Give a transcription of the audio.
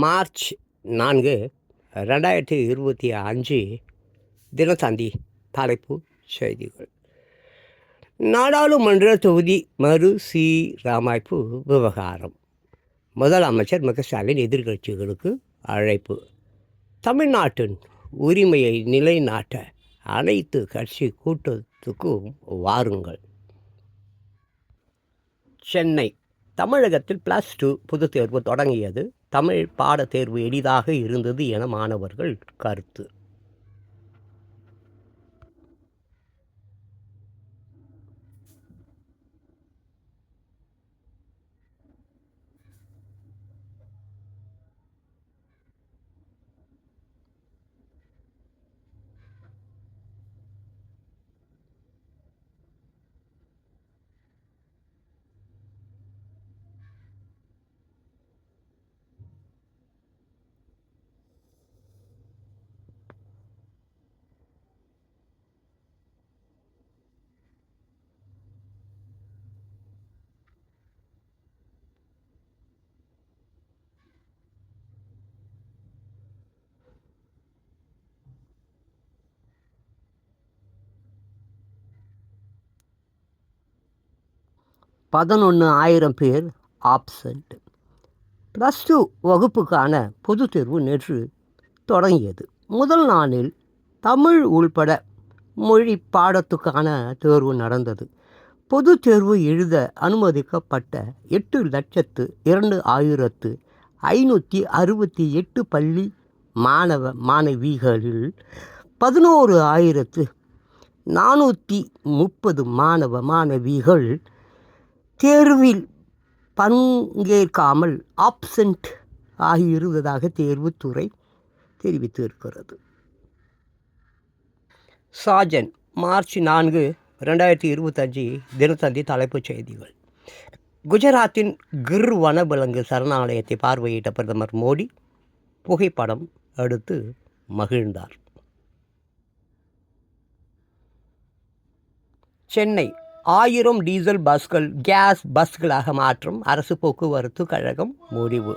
March 4, 2025 Dinathanthi தலைப்புச் செய்திகள். நாடாளுமன்ற தொகுதி மறுசீரமைப்பு விவகாரம். முதலமைச்சர் மு க ஸ்டாலின் எதிர்க்கட்சிகளுக்கு அழைப்பு. தமிழ்நாட்டின் உரிமையை நிலைநாட்ட அனைத்து கட்சி கூட்டத்துக்கும் வாருங்கள். சென்னை. தமிழகத்தில் +2 பொதுத் தேர்வு தொடங்கியது. தமிழ் பாடத் தேர்வு எளிதாக இருந்தது என மாணவர்கள் கருத்து. ஆயிரம் பேர் ஆப்சண்ட். +2 வகுப்புக்கான பொதுத் தேர்வு நேற்று தொடங்கியது. முதல் நாளில் தமிழ் உள்பட மொழி பாடத்துக்கான தேர்வு நடந்தது. பொதுத் தேர்வு எழுத அனுமதிக்கப்பட்ட 8,02,568 பள்ளி மாணவிகளில் 11,430 மாணவிகள் தேர்வில் பங்கேற்காமல் ஆப்சண்ட் ஆகியிருந்ததாக தேர்வுத்துறை தெரிவித்திருக்கிறது. சாஜன். மார்ச் 4, 2025 தினத்தந்தி தலைப்புச் செய்திகள். குஜராத்தின் கிர் வனவிலங்கு சரணாலயத்தை பார்வையிட்ட பிரதமர் மோடி புகைப்படம் எடுத்து மகிழ்ந்தார். சென்னை. 1000 டீசல் பஸ்கள் கேஸ் பஸ்களாக மாற்றும் அரசு போக்குவரத்து கழகம் முடிவு.